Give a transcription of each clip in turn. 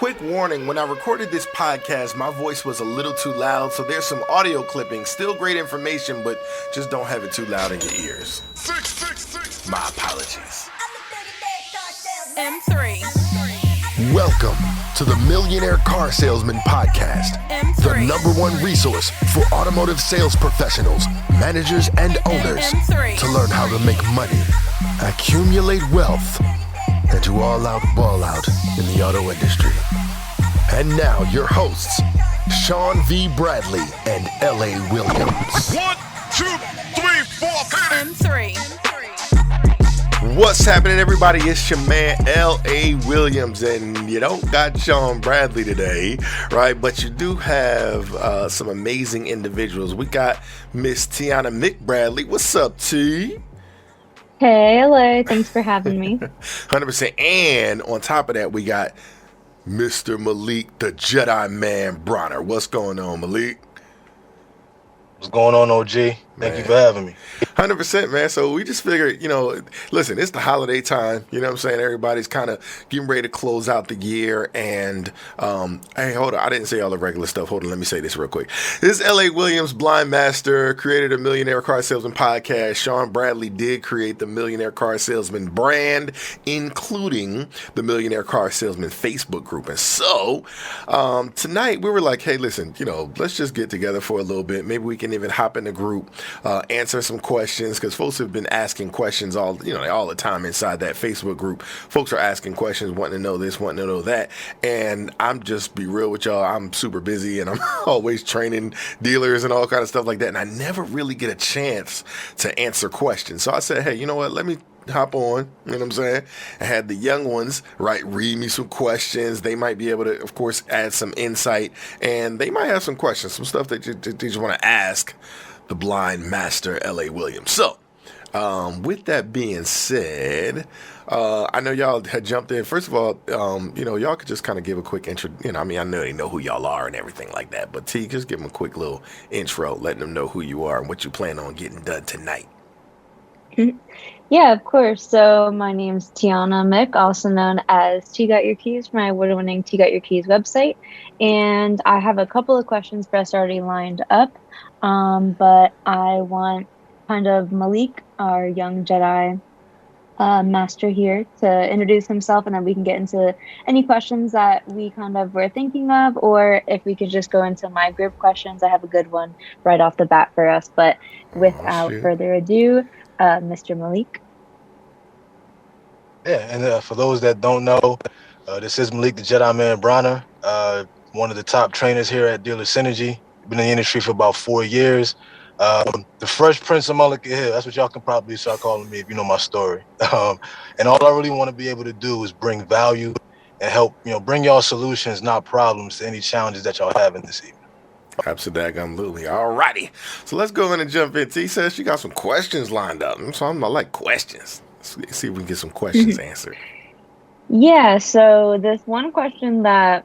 quick warning, when I recorded this podcast, my voice was a little too loud, so there's some audio clipping. Still great information, but just don't have it too loud in your ears. My apologies. M3. Welcome to the Millionaire Car Salesman Podcast, M3. the number one resource for automotive sales professionals, managers, and owners M3. to learn how to make money, accumulate wealth, and to all out ball out in the auto industry. And now your hosts, Sean V. Bradley and L.A. Williams. 1, 2, 3, 4, M3. What's happening, everybody? It's your man L.A. Williams, and you don't got Sean Bradley today, right? But you do have some amazing individuals. We got Miss Tiana Mick Bradley. What's up, T? Hey, LA. Thanks for having me. 100%. And on top of that, we got Mr. Malik, the Jedi Man Bronner. What's going on, Malik? What's going on, OG? Thank you for having me. 100%, man. So we just figured, listen, it's the holiday time. You know what I'm saying? Everybody's kind of getting ready to close out the year. And, hey, hold on. I didn't say all the regular stuff. Hold on. Let me say this real quick. This is L.A. Williams, Blind Master, created a Millionaire Car Salesman podcast. Sean Bradley did create the Millionaire Car Salesman brand, including the Millionaire Car Salesman Facebook group. And so tonight we were like, hey, listen, let's just get together for a little bit. Maybe we can even hop in the group, answer some questions, because folks have been asking questions all the time inside that Facebook group. Folks are asking questions, wanting to know this, wanting to know that. And I'm just be real with y'all, I'm super busy and I'm always training dealers and all kind of stuff like that. And I never really get a chance to answer questions. So I said, hey, you know what? Let me hop on, you know what I'm saying? I had the young ones, right, read me some questions. They might be able to, of course, add some insight, and they might have some questions, some stuff that you just want to ask the blind master, L.A. Williams. So, with that being said, I know y'all had jumped in. First of all, y'all could just kind of give a quick intro. I know they know who y'all are and everything like that, but T, just give them a quick little intro, letting them know who you are and what you plan on getting done tonight. Yeah, of course. So my name's Tiana Mick, also known as T Got Your Keys from my award-winning T Got Your Keys website. And I have a couple of questions for us already lined up. But I want kind of Malik, our young Jedi master here, to introduce himself, and then we can get into any questions that we kind of were thinking of, or if we could just go into my group questions. I have a good one right off the bat for us. But without further ado, Mr. Malik. Yeah, and for those that don't know, this is Malik, the Jedi Man Bronner, one of the top trainers here at Dealer Synergy. Been in the industry for about 4 years. The Fresh Prince of Mulligan Hill, that's what y'all can probably start calling me if you know my story. And all I really want to be able to do is bring value and help, bring y'all solutions, not problems, to any challenges that y'all have in this evening. Absolutely. All righty. So let's go in and jump in. T says she got some questions lined up. So I like questions. Let's see if we can get some questions answered. Yeah, so this one question that,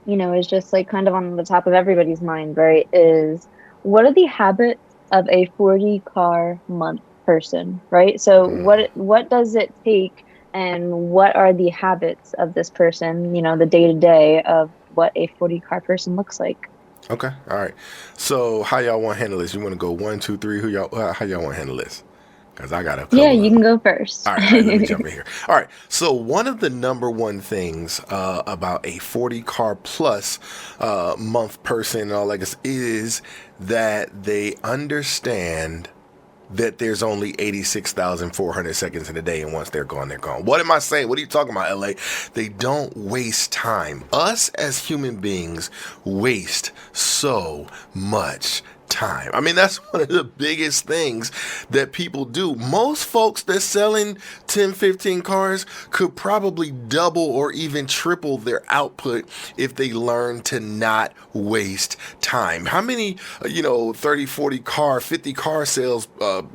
is just like kind of on the top of everybody's mind, right, is what are the habits of a 40 car month person, right? So what does it take, and what are the habits of this person, the day-to-day of what a 40 car person looks like? Okay. All right. So how y'all want to handle this? You want to go 1, 2, 3? How y'all want to handle this? Because I got a couple. Yeah, you can go first. All right, let me jump in here. All right. So one of the number one things about a 40 car plus month person and all that is that they understand that there's only 86,400 seconds in a day, and once they're gone, they're gone. What am I saying? What are you talking about, LA? They don't waste time. Us as human beings waste so much time. That's one of the biggest things that people do. Most folks that's selling 10, 15 cars could probably double or even triple their output if they learn to not waste time. How many, 30, 40 car, 50 car sales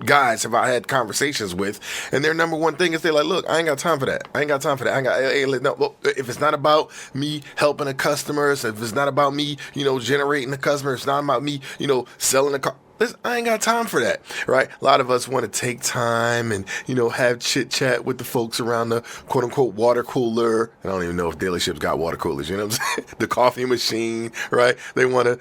guys have I had conversations with, and their number one thing is they're like, look, I ain't got time for that. If it's not about me helping a customer, if it's not about me, generating a customer, it's not about me, selling a car, Listen, I ain't got time for that, right? A lot of us want to take time and, have chit chat with the folks around the quote unquote water cooler. I don't even know if dealerships got water coolers, you know what I'm saying? The coffee machine, right? They want to,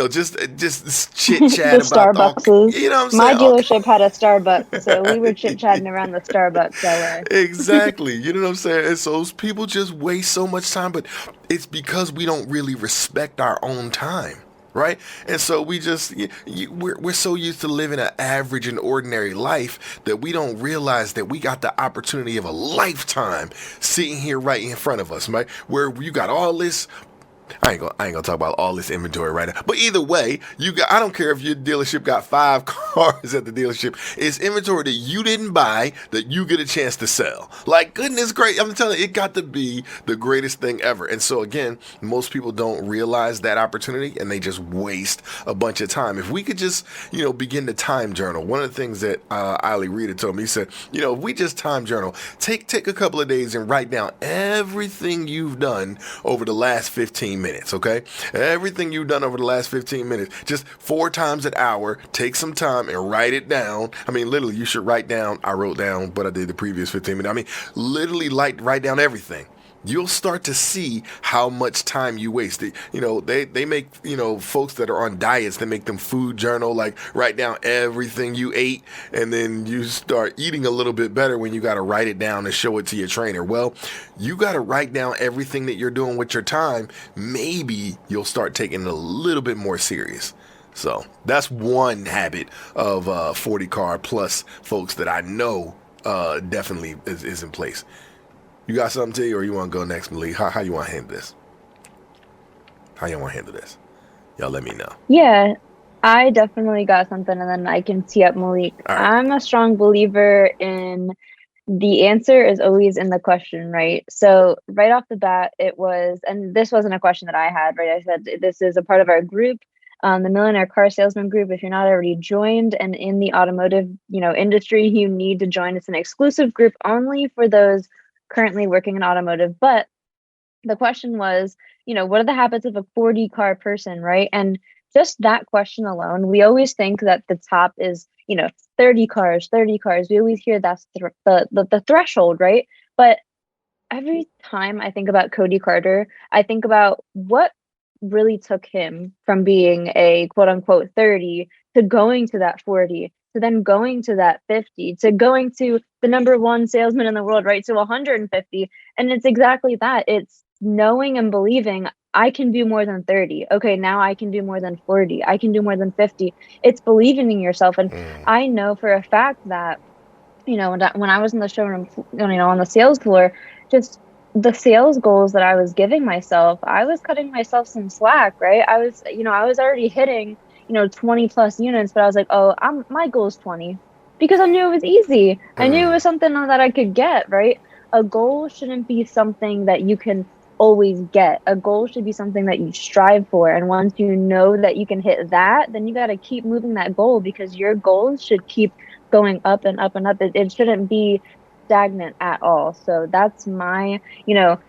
just chit chat The about all, Starbuckses. you know what I'm My saying? All, dealership had a Starbucks, so we were chit-chatting around the Starbucks LA. exactly. You know what I'm saying? And so those people just waste so much time, but it's because we don't really respect our own time. Right. And so we just, we're so used to living an average and ordinary life that we don't realize that we got the opportunity of a lifetime sitting here right in front of us, right? Where you got all this. I ain't gonna talk about all this inventory right now. But either way, I don't care if your dealership got 5 cars at the dealership. It's inventory that you didn't buy that you get a chance to sell. Like, goodness great. I'm telling you, it got to be the greatest thing ever. And so again, most people don't realize that opportunity and they just waste a bunch of time. If we could just, begin to time journal. One of the things that Ali Reeder told me, he said, if we just time journal, take a couple of days and write down everything you've done over the last 15 minutes, okay? Everything you've done over the last 15 minutes, just 4 times an hour, take some time and write it down. I mean, literally, you should write down, I wrote down what I did the previous 15 minutes. I mean, literally, write down everything. You'll start to see how much time you waste. They make, folks that are on diets, they make them food journal, like write down everything you ate, and then you start eating a little bit better when you got to write it down and show it to your trainer. Well, you got to write down everything that you're doing with your time. Maybe you'll start taking it a little bit more serious. So that's one habit of 40 car plus folks that I know definitely is in place. You got something to you, or you want to go next, Malik? How you want to handle this? How you want to handle this? Y'all let me know. Yeah, I definitely got something, and then I can tee up Malik. All right. I'm a strong believer in the answer is always in the question, right? So right off the bat, it was, and this wasn't a question that I had, right? I said this is a part of our group, the Millionaire Car Salesman Group. If you're not already joined and in the automotive, industry, you need to join. It's an exclusive group only for those currently working in automotive. But the question was, what are the habits of a 40 car person, right? And just that question alone, we always think that the top is, 30 cars. We always hear that's the threshold, right? But every time I think about Cody Carter, I think about what really took him from being a quote unquote 30 to going to that 40, to then going to that 50, to going to the number 1 salesman in the world, right? To 150. And it's exactly that. It's knowing and believing I can do more than 30. Okay, now I can do more than 40. I can do more than 50. It's believing in yourself. And I know for a fact that, when I was in the showroom, on the sales floor, just the sales goals that I was giving myself, I was cutting myself some slack, right? I was already hitting 20 plus units, but I was like, my goal is 20 because I knew it was easy. I knew it was something that I could get, right? A goal shouldn't be something that you can always get. A goal should be something that you strive for. And once you know that you can hit that, then you got to keep moving that goal because your goals should keep going up and up and up. It shouldn't be stagnant at all. So that's my,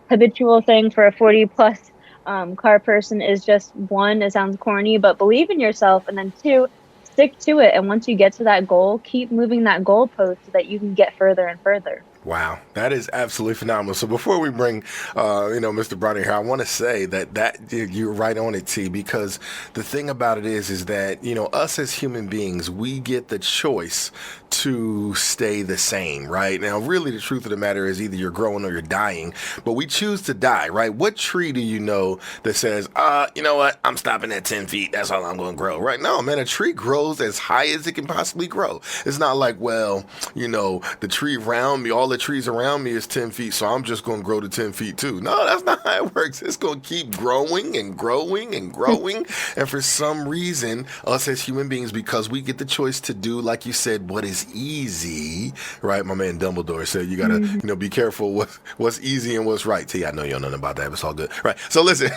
habitual thing for a 40 plus car person is just 1, it sounds corny, but believe in yourself. And then 2, stick to it. And once you get to that goal, keep moving that goalpost so that you can get further and further. Wow, that is absolutely phenomenal. So before we bring, Mr. Bronner here, I want to say that you're right on it, T, because the thing about it is that, us as human beings, we get the choice to stay the same, right? Now, really, the truth of the matter is either you're growing or you're dying, but we choose to die, right? What tree do you know that says, you know what, I'm stopping at 10 feet, that's all I'm going to grow, right? No, man, a tree grows as high as it can possibly grow. It's not like, well, the tree around me, all the trees around me is 10 feet, so I'm just going to grow to 10 feet too. No, that's not how it works. It's going to keep growing and growing and growing. And for some reason, us as human beings, because we get the choice to do, like you said, what is easy, right? My man Dumbledore said you got to, be careful what's easy and what's right. T, I know you don't know nothing about that, but it's all good. Right. So listen,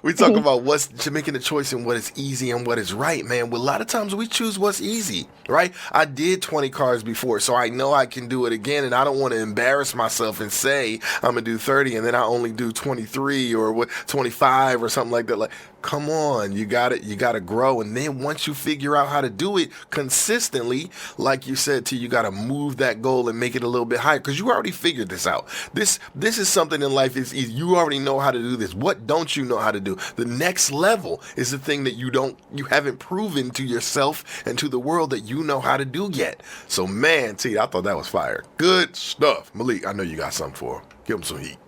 we talk about what's making the choice and what is easy and what is right, man. Well, a lot of times we choose what's easy, right? I did 20 cars before, so I know I can do it again. And and I don't want to embarrass myself and say I'm gonna do 30 and then I only do 23 or 25 or something like that. Like, come on, you gotta grow. And then once you figure out how to do it consistently, like you said, you gotta move that goal and make it a little bit higher because you already figured this out. This is something in life is easy. You already know how to do this. What don't you know how to do? The next level is the thing that you haven't proven to yourself and to the world that you know how to do yet. So man, T, I thought that was fire. Good stuff. Malik, I know you got something for him. Give him some heat.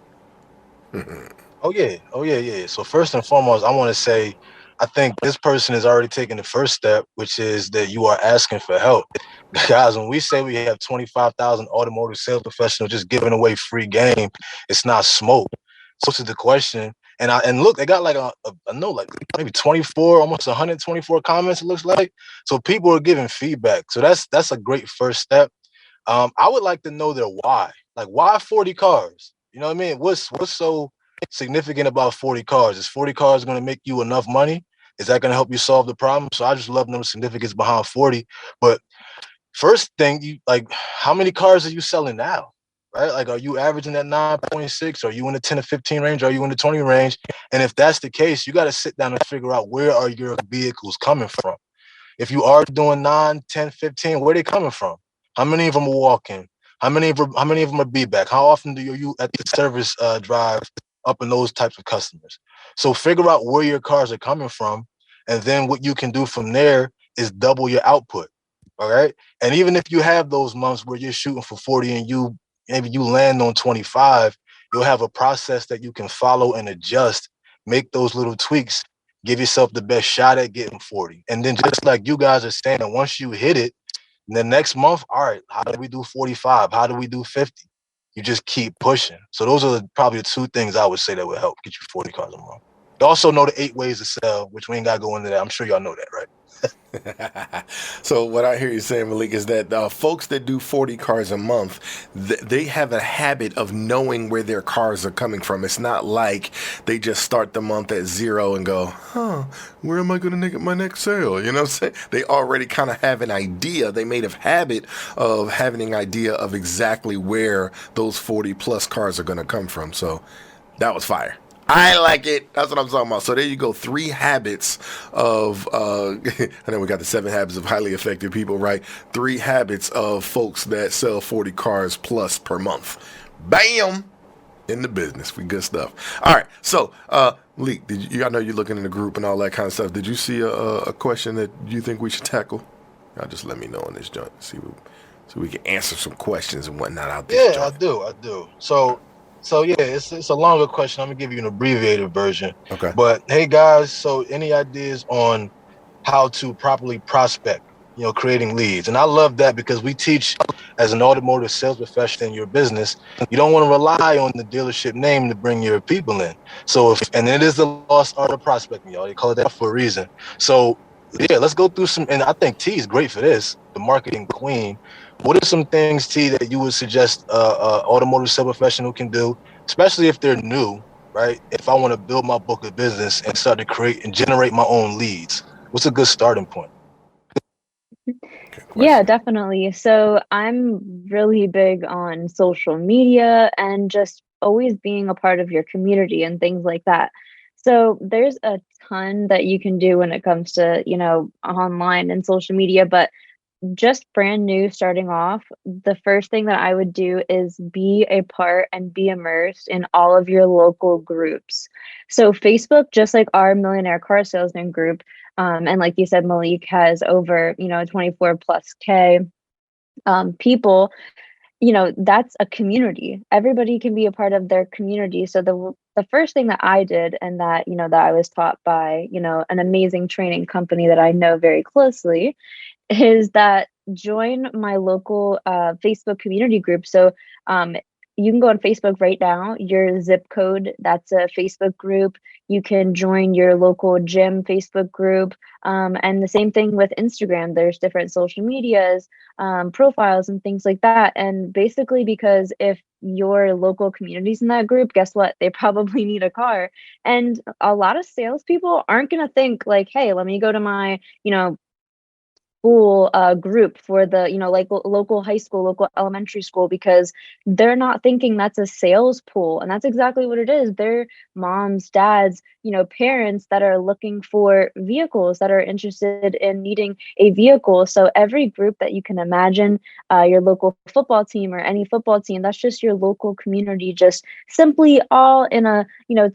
Yeah. So first and foremost, I want to say, I think this person has already taken the first step, which is that you are asking for help. Guys, when we say we have 25,000 automotive sales professionals just giving away free game, it's not smoke. So to the question, and look, they got like a note, like maybe 24, almost 124 comments, it looks like. So people are giving feedback. So that's a great first step. I would like to know their why. Like, why 40 cars? You know what I mean? What's so significant about 40 cars? Is 40 cars going to make you enough money? Is that going to help you solve the problem? So I just love knowing the significance behind 40. But first thing, you like, how many cars are you selling now? Right? Like, are you averaging that 9.6? Are you in the 10 to 15 range? Are you in the 20 range? And if that's the case, you got to sit down and figure out, where are your vehicles coming from? If you are doing 9, 10, 15, where are they coming from? How many of them are walking? How many of them are be back? How often do you at the service drive up in those types of customers? So figure out where your cars are coming from, and then what you can do from there is double your output. All right. And even if you have those months where you're shooting for 40 and maybe you land on 25, you'll have a process that you can follow and adjust, make those little tweaks, give yourself the best shot at getting 40. And then, just like you guys are saying, once you hit it, the next month, all right, how do we do 45? How do we do 50? You just keep pushing. So those are probably the two things I would say that would help get you 40 cars a month. You also know the 8 ways to sell, which we ain't got to go into that. I'm sure y'all know that, right? So what I hear you saying, Malik, is that folks that do 40 cars a month, they have a habit of knowing where their cars are coming from. It's not like they just start the month at 0 and go, where am I going to get my next sale? You know what I'm saying? They already kind of have an idea. They made a habit of having an idea of exactly where those 40 plus cars are going to come from. So that was fire. I like it. That's what I'm talking about. So there you go. 3 habits of, and then we got the 7 habits of highly effective people, right? 3 habits of folks that sell 40 cars plus per month. Bam! In the business. We good stuff. All right. So, Leek, I know you're looking in the group and all that kind of stuff. Did you see a question that you think we should tackle? Y'all just let me know on this joint. So we can answer some questions and whatnot out there. Yeah, I do. So yeah, it's a longer question. I'm gonna give you an abbreviated version. Okay. But hey guys, so any ideas on how to properly prospect, creating leads? And I love that, because we teach as an automotive sales professional in your business, you don't want to rely on the dealership name to bring your people in. So and it is the lost art of prospecting, y'all. They call it that for a reason. So yeah, let's go through some, and I think T is great for this, the marketing queen. What are some things, T, that you would suggest automotive sales professional can do, especially if they're new, right? If I want to build my book of business and start to create and generate my own leads, what's a good starting point? Yeah, definitely. So I'm really big on social media and just always being a part of your community and things like that. So there's a ton that you can do when it comes to, online and social media, but just brand new starting off, the first thing that I would do is be a part and be immersed in all of your local groups. So Facebook, just like our Millionaire Car Salesman group, and like you said, Malik has over, 24 plus K people, that's a community. Everybody can be a part of their community. So the first thing that I did, and that, that I was taught by, an amazing training company that I know very closely, is that join my local Facebook community group. So you can go on Facebook right now, your zip code, that's a Facebook group. You can join your local gym Facebook group. And the same thing with Instagram. There's different social medias, profiles and things like that. And basically, because if your local community's in that group, guess what? They probably need a car. And a lot of salespeople aren't going to think like, hey, let me go to my, school group for the, like local high school, local elementary school, because they're not thinking that's a sales pool. And that's exactly what it is. They're moms, dads, parents that are looking for vehicles, that are interested in needing a vehicle. So every group that you can imagine, your local football team or any football team, that's just your local community, just simply all in a,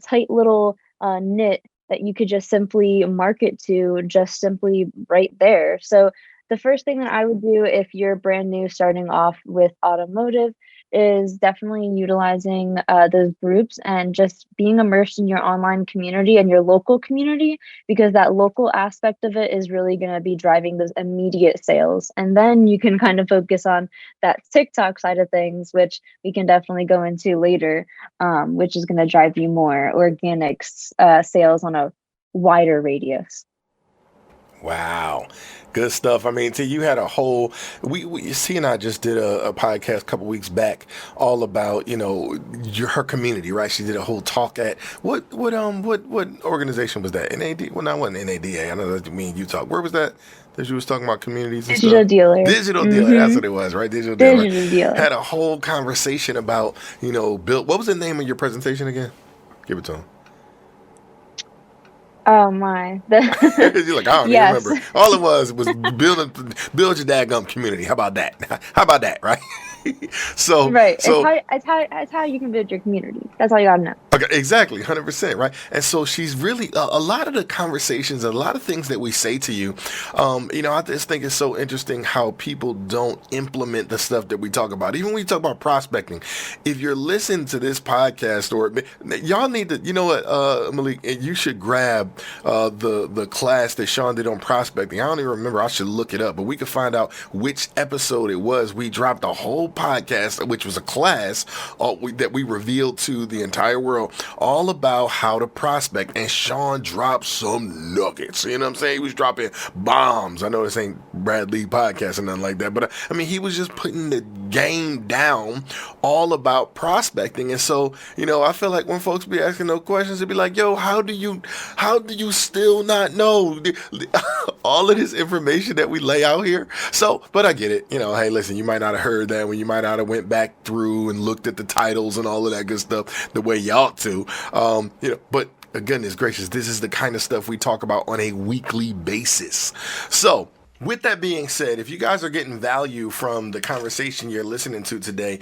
tight little knit that you could just simply market to, just simply right there. So the first thing that I would do if you're brand new starting off with automotive is definitely utilizing those groups and just being immersed in your online community and your local community, because that local aspect of it is really going to be driving those immediate sales. And then you can kind of focus on that TikTok side of things, which we can definitely go into later, which is going to drive you more organic sales on a wider radius. Wow. Good stuff. I mean, T, you had a whole, C and I just did a podcast a couple weeks back all about, her community, right? She did a whole talk at, what organization was that? NAD? Well, not wasn't NADA. I know that me and you talk. Where was that you was talking about communities and Digital stuff? dealer. Digital dealer. That's what it was, right? Digital dealer. Had a whole conversation about, build. What was the name of your presentation again? Give it to him. Oh my. You're like, I don't even Yes. remember. All it was build your daggum community. How about that? How about that, right? So right. So It's how you can build your community. That's all you gotta know. okay, exactly, 100%, right? And so she's really a lot of the conversations, a lot of things that we say to you. I just think it's so interesting how people don't implement the stuff that we talk about. Even when we talk about prospecting, if you're listening to this podcast, or y'all need to, you know what, Malik, you should grab the class that Sean did on prospecting. I don't even remember. I should look it up, but we could find out which episode it was. We dropped a whole podcast, which was a class that we revealed to the entire world, all about how to prospect. And Sean dropped some nuggets. You know what I'm saying? He was dropping bombs. I know this ain't Brad Lee podcast or nothing like that, but I mean, he was just putting the game down all about prospecting. And so, I feel like when folks be asking those questions, it'd be like, yo, how do you still not know all of this information that we lay out here? So, but I get it. Hey, listen, you might not have heard that when you might not have went back through and looked at the titles and all of that good stuff the way you ought to. But goodness gracious, this is the kind of stuff we talk about on a weekly basis. So, with that being said, if you guys are getting value from the conversation you're listening to today,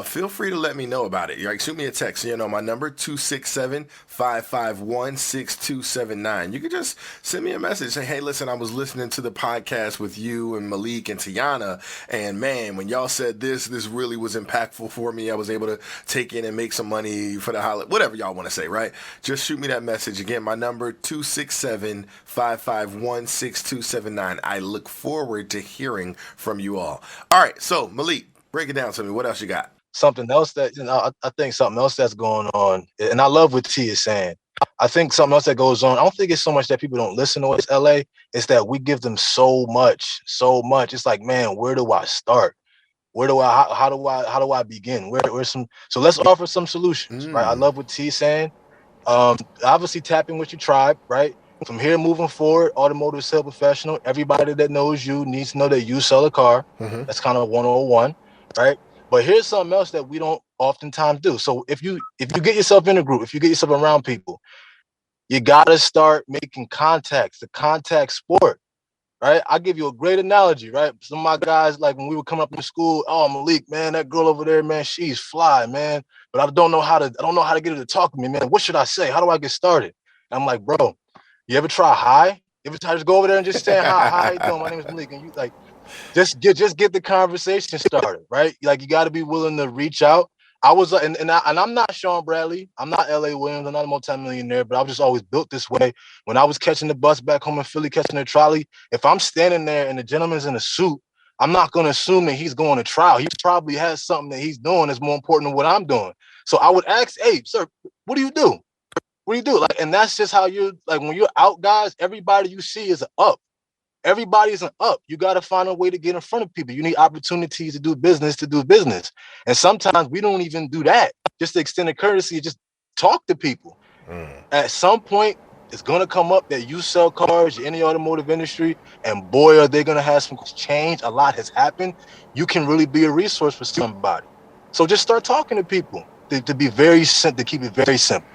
feel free to let me know about it. Like, shoot me a text. My number, 267-551-6279. You can just send me a message. Say, hey, listen, I was listening to the podcast with you and Malik and Tiana, and man, when y'all said this really was impactful for me. I was able to take in and make some money for the holiday, whatever y'all want to say, right? Just shoot me that message. Again, my number, 267-551-6279. I look forward to hearing from you all. All right, so Malik, break it down to me. What else you got? Something else that I think something else that's going on, and I love what T is saying. I think something else that goes on. I don't think it's so much that people don't listen to us, LA. It's that we give them so much. It's like, man, where do I start? How do I begin? Where's some? So let's offer some solutions, right? I love what T is saying. Obviously tap in with your tribe, right? From here moving forward, automotive sales professional, everybody that knows you needs to know that you sell a car. Mm-hmm. That's kind of 101, right? But here's something else that we don't oftentimes do. So if you get yourself in a group, if you get yourself around people, you gotta start making contacts. The contact sport, right? I'll give you a great analogy, right? Some of my guys, like when we were coming up in school, oh, Malik, man, that girl over there, man, she's fly, man. But I don't know how to get her to talk to me, man. What should I say? How do I get started? And I'm like, bro, you ever try hi? You ever try to just go over there and just say hi? How you doing? My name is Malik. And you like, just get the conversation started, right? Like, you got to be willing to reach out. I was, and I'm not Sean Bradley. I'm not L.A. Williams. I'm not a multimillionaire, but I was just always built this way. When I was catching the bus back home in Philly, catching the trolley, if I'm standing there and the gentleman's in a suit, I'm not going to assume that he's going to trial. He probably has something that he's doing that's more important than what I'm doing. So I would ask, hey, sir, what do you do? What do you do? Like, and that's just how you're, like, when you're out, guys, everybody you see is an up. Everybody's an up. You got to find a way to get in front of people. You need opportunities to do business. And sometimes we don't even do that. Just to extend a courtesy, just talk to people. At some point, It's going to come up that you sell cars, you're in the automotive industry, and boy, are they going to have some change. A lot has happened. You can really be a resource for somebody. So just start talking to people to keep it very simple.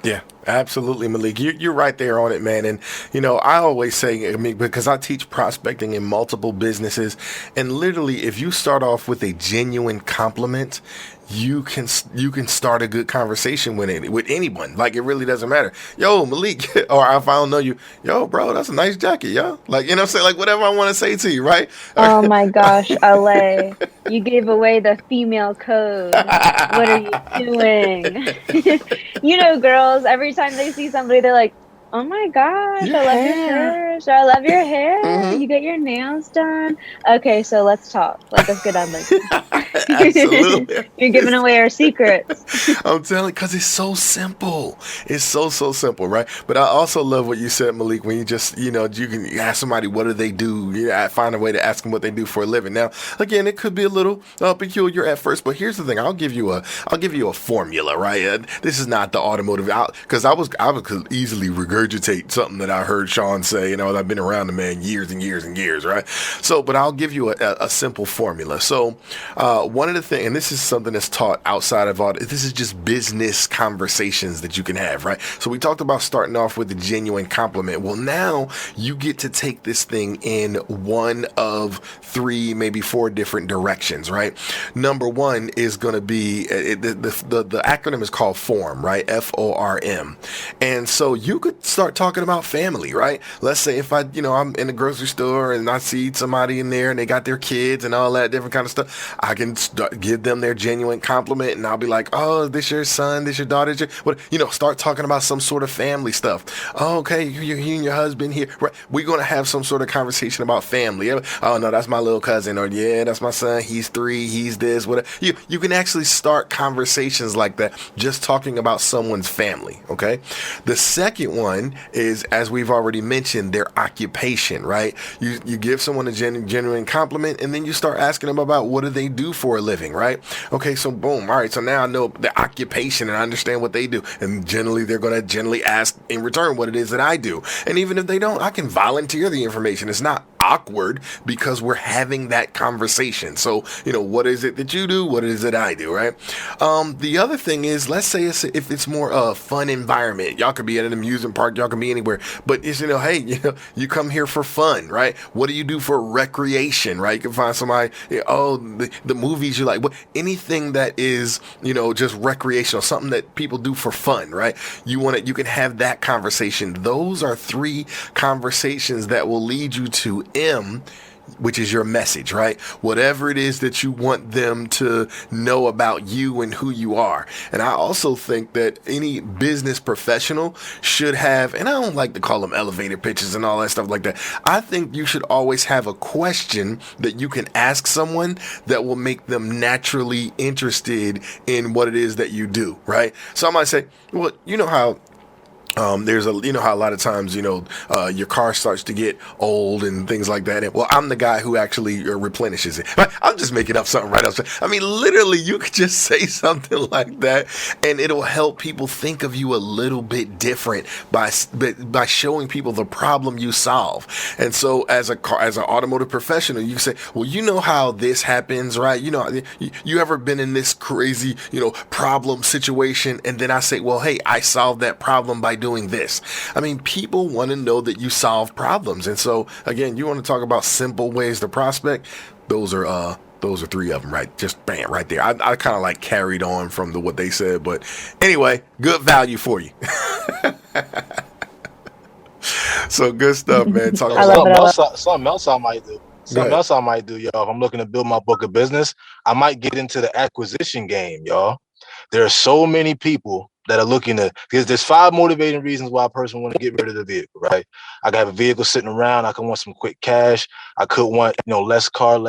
Yeah, absolutely, Malik. You're right there on it, man. And, I always say, I mean, because I teach prospecting in multiple businesses, and literally, if you start off with a genuine compliment, you can start a good conversation with anyone. Like, it really doesn't matter. Yo, Malik, or if I don't know you, yo, bro, that's a nice jacket, yo. Like, you know what I'm saying? Like, whatever I want to say to you, right? Oh my gosh, LA, you gave away the female code. What are you doing? Girls, every time they see somebody, they're like, oh my gosh, Your I love your hair. hair. So I love your hair. Mhm. You get your nails done. Okay, so let's talk. Like, let's get on this. Absolutely. You're giving away our secrets. I'm telling, because it's so simple. It's so simple, right? But I also love what you said, Malik, when you just, you can ask somebody, what do they do? Find a way to ask them what they do for a living. Now, again, it could be a little peculiar at first, but here's the thing. I'll give you a formula, right? This is not the automotive, because I could easily regurgitate something that I heard Sean say, I've been around the man years and years and years, right? So, but I'll give you a simple formula. So, one of the things, and this is something that's taught outside of auto, this is just business conversations that you can have, right? So we talked about starting off with a genuine compliment. Well, now you get to take this thing in one of 3, maybe 4 different directions, right? Number one is going to be, the acronym is called FORM, right? FORM. And so you could start talking about family, right? Let's say if I'm in a grocery store and I see somebody in there and they got their kids and all that different kind of stuff, I can give them their genuine compliment, and I'll be like, oh, this your son, this your daughter, start talking about some sort of family stuff. Oh, okay, you and your husband here, right? We're going to have some sort of conversation about family. Oh, no, that's my little cousin, or yeah, that's my son, he's 3, he's this, whatever. You can actually start conversations like that, just talking about someone's family, okay? The second one is, as we've already mentioned, their occupation, right? You give someone a genuine compliment, and then you start asking them about what do they do for a living, right? Okay, so boom. All right, so now I know the occupation and I understand what they do. And generally, they're going to generally ask in return what it is that I do. And even if they don't, I can volunteer the information. It's not awkward because we're having that conversation. So, what is it that you do? What is it I do, right? The other thing is, let's say if it's more a fun environment. Y'all could be at an amusement park. Y'all can be anywhere. But it's, hey, you come here for fun, right? What do you do for recreation, right? You can find somebody, the movies you like, anything that is, just recreational, something that people do for fun, right? You can have that conversation. Those are 3 conversations that will lead you to M, which is your message, right? Whatever it is that you want them to know about you and who you are. And I also think that any business professional should have, and I don't like to call them elevator pitches and all that stuff like that. I think you should always have a question that you can ask someone that will make them naturally interested in what it is that you do, right? So I might say, well, you know how there's how a lot of times, your car starts to get old and things like that. And, well, I'm the guy who actually replenishes it. I'm just making up something right up. I mean, literally, you could just say something like that, and it'll help people think of you a little bit different by showing people the problem you solve. And so, as an automotive professional, you say, well, you know how this happens, right? You ever been in this crazy, problem situation? And then I say, well, hey, I solved that problem by doing this. I mean, people want to know that you solve problems. And so, again, you want to talk about simple ways to prospect. Those are 3 of them, right? Just bam, right there. I kind of like carried on from what they said, but anyway, good value for you. So good stuff, man. Something else I might do. Y'all. If I'm looking to build my book of business, I might get into the acquisition game, y'all. There are so many people that are looking to, because there's 5 motivating reasons why a person want to get rid of the vehicle, right? I got a vehicle sitting around. I could want some quick cash. I could want, less car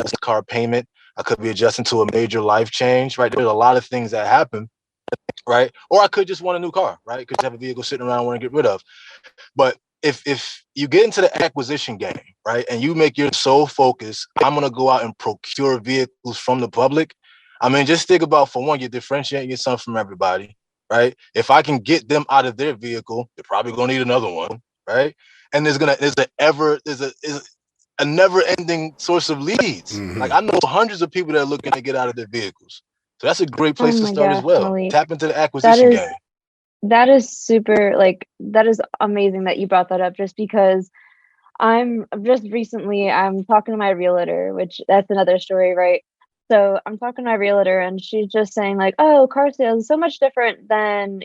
payment. I could be adjusting to a major life change, right? There's a lot of things that happen, right? Or I could just want a new car, right? Because I have a vehicle sitting around I want to get rid of. But if you get into the acquisition game, right, and you make your sole focus, I'm going to go out and procure vehicles from the public. I mean, just think about, for one, you're differentiating yourself from everybody, right? If I can get them out of their vehicle, they're probably gonna need another one, right? And there's a never-ending source of leads. Hmm. Like I know hundreds of people that are looking to get out of their vehicles. So that's a great Oh place to my start as gosh, well. Malik. Tap into the That acquisition is game. that is super, like, that is amazing that you brought that up, just because I'm talking to my realtor, which that's another story, right? So I'm talking to my realtor and she's just saying like, oh, car sales is so much different than,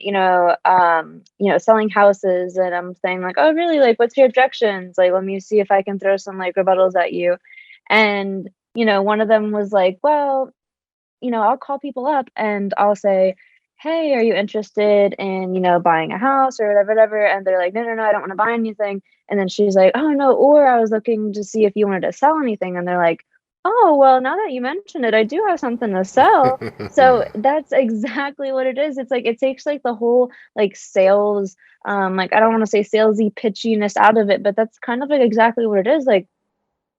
selling houses. And I'm saying like, oh, really? Like, what's your objections? Like, let me see if I can throw some like rebuttals at you. And, one of them was like, well, I'll call people up and I'll say, "Hey, are you interested in, buying a house or whatever, whatever?" And they're like, "No, no, no, I don't want to buy anything." And then she's like, "Oh, no, or I was looking to see if you wanted to sell anything." And they're like, "Oh, well, now that you mention it, I do have something to sell." So that's exactly what it is. It's like it takes like the whole like sales, like I don't want to say salesy pitchiness out of it, but that's kind of like exactly what it is. Like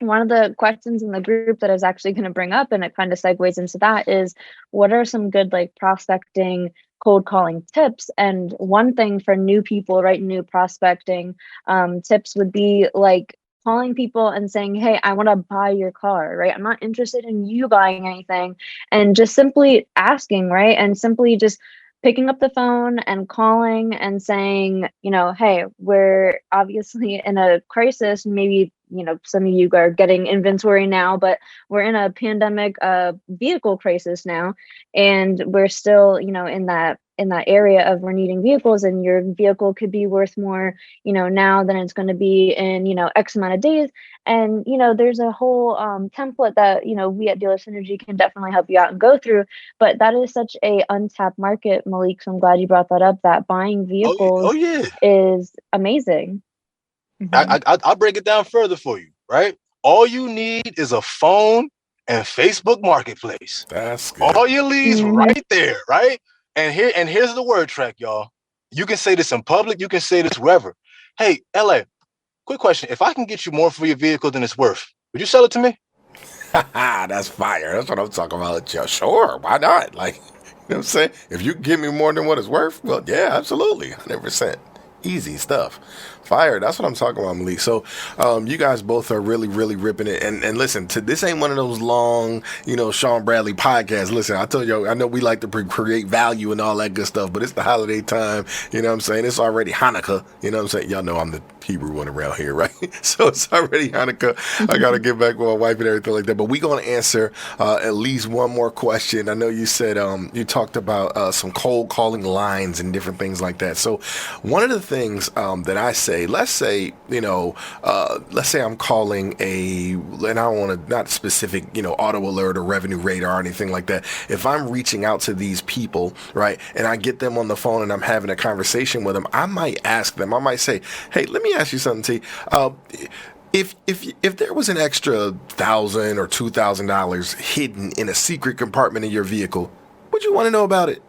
one of the questions in the group that I was actually going to bring up, and it kind of segues into that, is what are some good like prospecting, cold calling tips? And one thing for new people, right, new prospecting tips would be like calling people and saying, "Hey, I want to buy your car," right? I'm not interested in you buying anything, and just simply asking, right, and simply just picking up the phone and calling and saying, "Hey, we're obviously in a crisis. Maybe, some of you are getting inventory now, but we're in a pandemic vehicle crisis now. And we're still, in that area of we're needing vehicles, and your vehicle could be worth more, now than it's going to be in, X amount of days." And, there's a whole template that, we at Dealer Synergy can definitely help you out and go through. But that is such a untapped market, Malik. So I'm glad you brought that up, that buying Oh vehicles yeah. is amazing. Mhm. I'll break it down further for you, right? All you need is a phone and Facebook Marketplace. That's good. All your leads Mhm. right there, right? And here's the word track, y'all. You can say this in public, you can say this wherever. Hey, LA, quick question. If I can get you more for your vehicle than it's worth, would you sell it to me? That's fire. That's what I'm talking about. Yeah, sure. Why not? Like, you know what I'm saying? If you give me more than what it's worth, well, yeah, absolutely. 100%. Easy stuff. Fire. That's what I'm talking about, Malik. So, you guys both are really, really ripping it. And listen, this ain't one of those long, Sean Bradley podcasts. Listen, I told you, I know we like to create value and all that good stuff, but it's the holiday time. You know what I'm saying? It's already Hanukkah. You know what I'm saying? Y'all know I'm the Hebrew one around here, right? So it's already Hanukkah. I got to get back with my wife and everything like that. But we're going to answer at least one more question. I know you said you talked about some cold calling lines and different things like that. So one of the things that I say, let's say I'm calling and I don't want to, not specific, auto alert or revenue radar or anything like that. If I'm reaching out to these people, right, and I get them on the phone and I'm having a conversation with them, I might ask them, I might say, "Hey, let me ask you something, T. If there was an extra $1,000 or $2,000 hidden in a secret compartment in your vehicle, would you want to know about it?"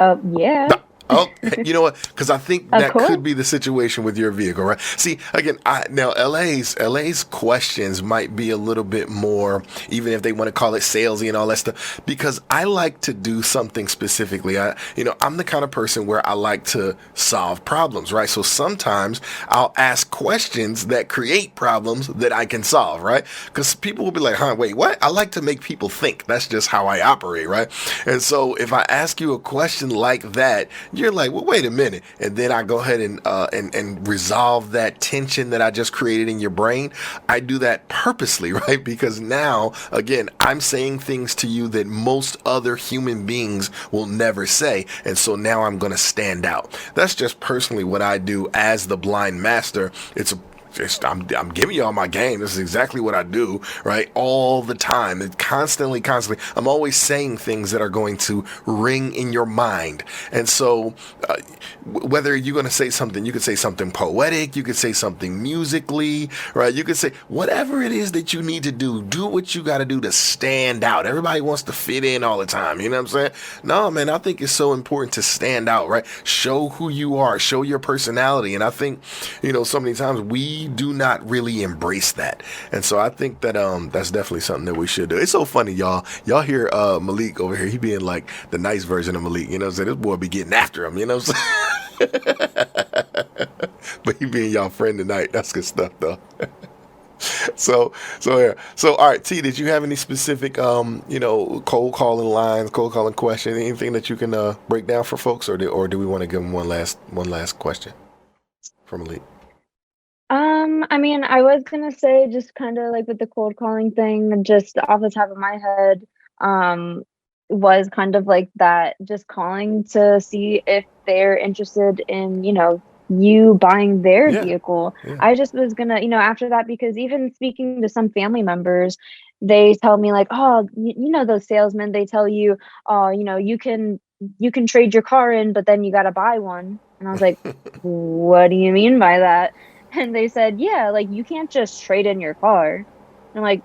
Yeah, Oh, you know what? Because I think of that could course. be the situation with your vehicle, right? See, again, now LA's questions might be a little bit more, even if they want to call it salesy and all that stuff, because I like to do something specifically. I'm the kind of person where I like to solve problems, right? So sometimes I'll ask questions that create problems that I can solve, right? Because people will be like, "Huh, wait, what?" I like to make people think. That's just how I operate, right? And so if I ask you a question like that, you're like, "Well, wait a minute," and then I go ahead and resolve that tension that I just created in your brain. I do that purposely, right? Because now, again, I'm saying things to you that most other human beings will never say, and so now I'm going to stand out. That's just personally what I do as the blind master. I'm giving you all my game. This is exactly what I do, right? All the time. It's constantly. I'm always saying things that are going to ring in your mind. And so, whether you're going to say something, you could say something poetic, you could say something musically, right? You could say whatever it is that you need to do what you got to do to stand out. Everybody wants to fit in all the time. You know what I'm saying? No, man, I think it's so important to stand out, right? Show who you are, show your personality. And I think, so many times we we do not really embrace that. And so I think that that's definitely something that we should do. It's so funny, y'all. Y'all hear Malik over here, he being like the nice version of Malik, you know what I'm saying? This boy be getting after him, you know what I'm saying? But he being y'all friend tonight. That's good stuff though. So yeah. So all right, T, did you have any specific cold calling lines, cold calling question, anything that you can break down for folks, or do we want to give them one last question from Elite? I mean, I was gonna say just kind of like with the cold calling thing, just off the top of my head, was kind of like that, just calling to see if they're interested in, you buying their Yeah. vehicle. Yeah. I just was gonna, after that, because even speaking to some family members, they tell me like, oh, those salesmen, they tell you, oh, you can trade your car in, but then you gotta buy one. And I was like, what do you mean by that? And they said, yeah, like you can't just trade in your car. And I'm like,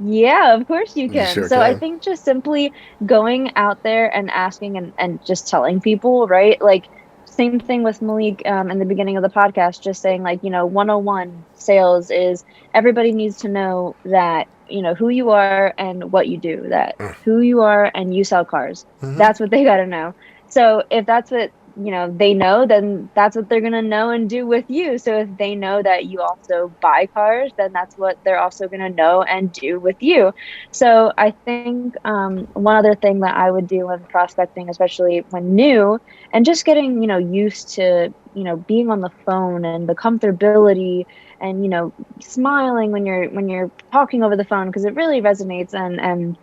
yeah, of course you You can. sure So I can. think just simply going out there and asking and just telling people, right? Like same thing with Malik in the beginning of the podcast, just saying like, 101 sales is everybody needs to know that, who you are and what you do, that who you are and you sell cars. Mm-hmm. That's what they got to know. So if that's what they know, then that's what they're going to know and do with you. So if they know that you also buy cars, then that's what they're also going to know and do with you. So I think one other thing that I would do when prospecting, especially when new, and just getting used to being on the phone and the comfortability and smiling when you're talking over the phone, because it really resonates and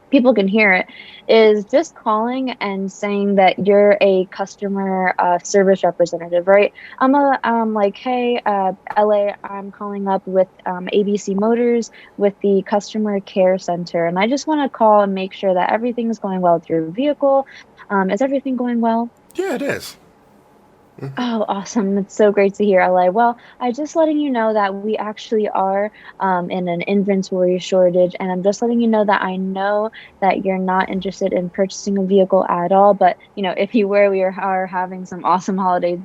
people can hear it, is just calling and saying that you're a customer service representative, right? I'm like, hey, LA, I'm calling up with ABC Motors with the customer care center, and I just want to call and make sure that everything is going well with your vehicle. Is everything going well? Yeah, it is. Oh, awesome. That's so great to hear, LA. Well, I just letting you know that we actually are in an inventory shortage, and I'm just letting you know that I know that you're not interested in purchasing a vehicle at all, but if you were, we are having some awesome holiday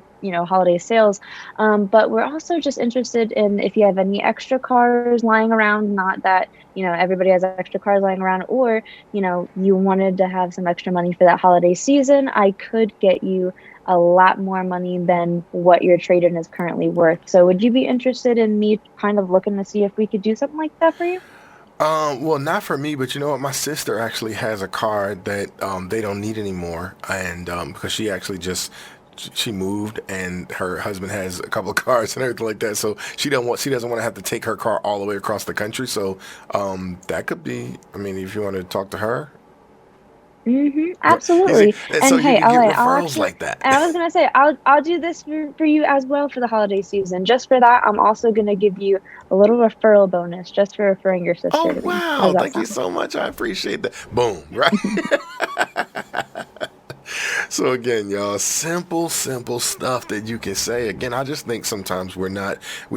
sales. But we're also just interested in if you have any extra cars lying around, not that, everybody has extra cars lying around, or, you wanted to have some extra money for that holiday season, I could get you a lot more money than what your trade-in is currently worth. So would you be interested in me kind of looking to see if we could do something like that for you? Well, not for me, but you know what? My sister actually has a car that they don't need anymore, and because she actually just she moved, and her husband has a couple of cars and everything like that, so she doesn't want to have to take her car all the way across the country. So that could be. I mean, if you want to talk to her. Absolutely. And so And you hey, can get LA, referrals like that. and I was gonna say I'll do this for you as well for the holiday season. Just for that, I'm also gonna give you a little referral bonus just for referring your Oh sister to me. How wow! does that Thank you sound? so much. I appreciate that. Boom! Right. So again, y'all, simple stuff that you can say. Again, I just think sometimes we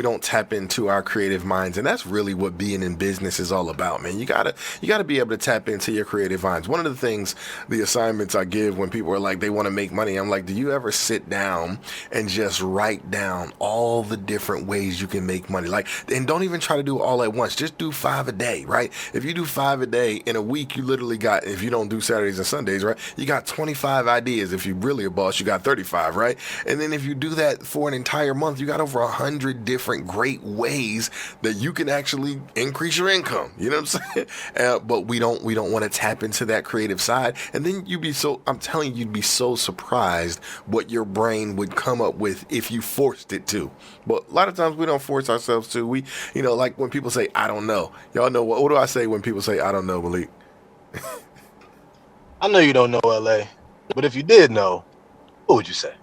don't tap into our creative minds, and that's really what being in business is all about, man. You gotta be able to tap into your creative minds. One of the things, the assignments I give when people are like they want to make money, I'm like, do you ever sit down and just write down all the different ways you can make money? Like, and don't even try to do it all at once. Just do 5 a day, right? If you do 5 a day in a week, you literally got, if you don't do Saturdays and Sundays, right, you got 25 ideas. If you're really a boss, you got 35, right? And then if you do that for an entire month, you got over 100 different great ways that you can actually increase your income. You know what I'm saying? But we don't want to tap into that creative side. And then I'm telling you, you'd be so surprised what your brain would come up with if you forced it to. But a lot of times we don't force ourselves to. We, like when people say, I don't know. Y'all know what do I say when people say, I don't know, Malik? I know you don't know LA, but if you did know, what would you say?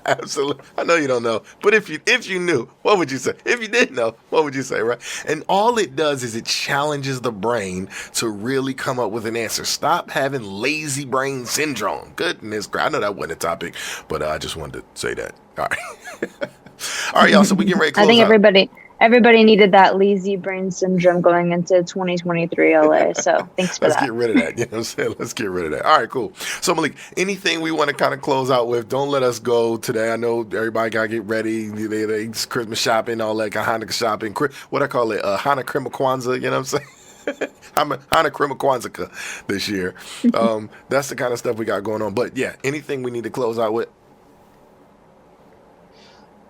Absolutely. I know you don't know, but if you knew, what would you say? If you did know, what would you say, right? And all it does is it challenges the brain to really come up with an answer. Stop having lazy brain syndrome. Goodness gracious. I know that wasn't a topic, but I just wanted to say that. All right. All right, y'all. So we get ready to close I think out. Everybody needed that lazy brain syndrome going into 2023 LA. So thanks for Let's that. get rid of that. You know what I'm saying? Let's get rid of that. All right, cool. So Malik, anything we want to kind of close out with? Don't let us go today. I know everybody got to get ready. They Christmas shopping, all that, Hanukkah shopping. What I call it, Hanukkah Kwanzaa. You know what I'm saying? I'm a Hanukkah Kwanzaa this year. That's the kind of stuff we got going on. But yeah, anything we need to close out with?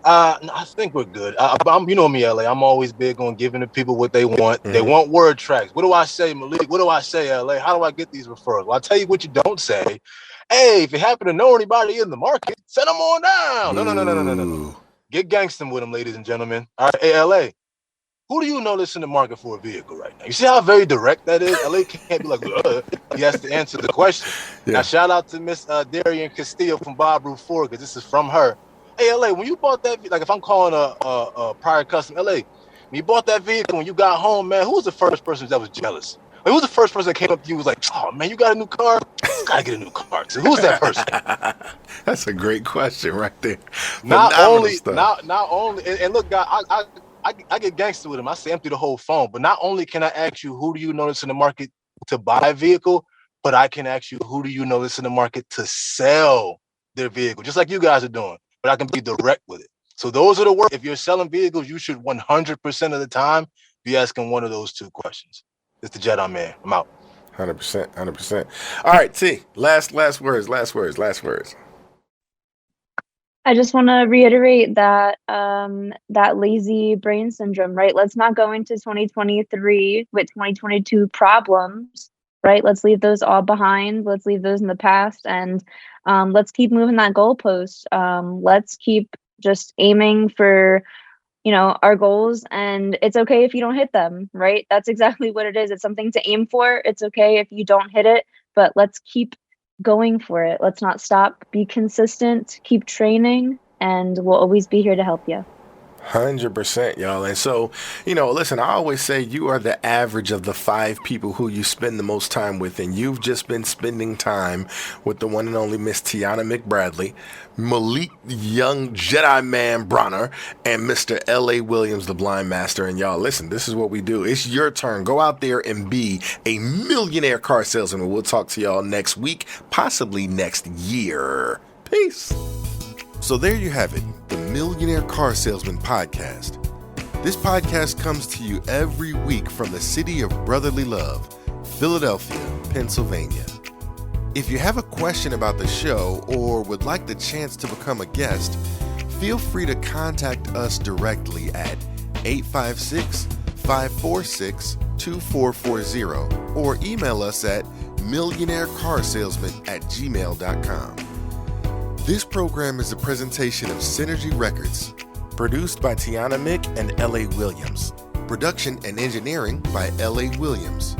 No, I think we're good. You know me, LA. I'm always big on giving the people what they want. They want word tracks. What do I say, Malik? What do I say, LA? How do I get these referrals? Well, I'll tell you what you don't say. Hey, if you happen to know anybody in the market, send them on down. No. Get gangster with them, ladies and gentlemen. All right, hey, LA. Who do you know that's in the market for a vehicle right now? You see how very direct that is? LA can't be like, he has to answer the question. Yeah. Now, shout out to Miss Darian Castillo from Bob Root 4, because this is from her. Hey, LA, when you bought that, like if I'm calling a prior customer, LA, when you bought that vehicle, when you got home, man, who was the first person that was jealous? Like, who was the first person that came up to you and was like, oh, man, you got a new car? You got to get a new car. So who's that person? That's a great question right there. Not only, and look, guy, I get gangster with him. I say empty the whole phone. But not only can I ask you, who do you notice in the market to buy a vehicle, but I can ask you, who do you notice in the market to sell their vehicle? Just like you guys are doing. But I can be direct with it. So those are the work. If you're selling vehicles, you should 100% of the time be asking one of those two questions. It's the Jedi Man. I'm out. 100%. All right, T. Last words. I just want to reiterate that that lazy brain syndrome, right? Let's not go into 2023 with 2022 problems, right? Let's leave those all behind. Let's leave those in the past, and let's keep moving that goalpost. Let's keep just aiming for, our goals, and it's okay if you don't hit them, right? That's exactly what it is. It's something to aim for. It's okay if you don't hit it, but let's keep going for it. Let's not stop. Be consistent, keep training, and we'll always be here to help you. 100%, y'all. And so, listen, I always say you are the average of the 5 people who you spend the most time with. And you've just been spending time with the one and only Miss Tiana McBradley, Malik Young Jedi Man Bronner, and Mr. L.A. Williams, the Blind Master. And y'all, listen, this is what we do. It's your turn. Go out there and be a millionaire car salesman. We'll talk to y'all next week, possibly next year. Peace. So there you have it, the Millionaire Car Salesman Podcast. This podcast comes to you every week from the city of brotherly love, Philadelphia, Pennsylvania. If you have a question about the show or would like the chance to become a guest, feel free to contact us directly at 856-546-2440 or email us at millionairecarsalesman@gmail.com. This program is a presentation of Synergy Records, produced by Tiana Mick and L.A. Williams. Production and engineering by L.A. Williams.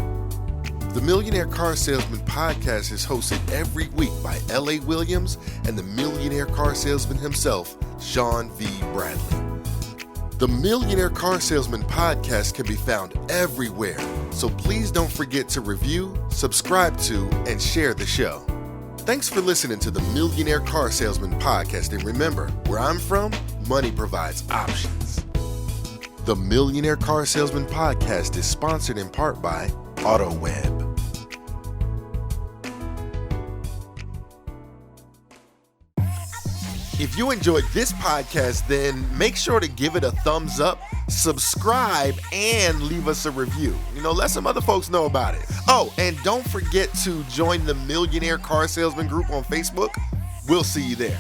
The Millionaire Car Salesman Podcast is hosted every week by L.A. Williams and the Millionaire Car Salesman himself, Sean V. Bradley. The Millionaire Car Salesman Podcast can be found everywhere, so please don't forget to review, subscribe to, and share the show. Thanks for listening to the Millionaire Car Salesman Podcast, and remember, where I'm from, money provides options. The Millionaire Car Salesman Podcast is sponsored in part by AutoWeb. If you enjoyed this podcast, then make sure to give it a thumbs up, subscribe, and leave us a review. Let some other folks know about it. Oh, and don't forget to join the Millionaire Car Salesman group on Facebook. We'll see you there.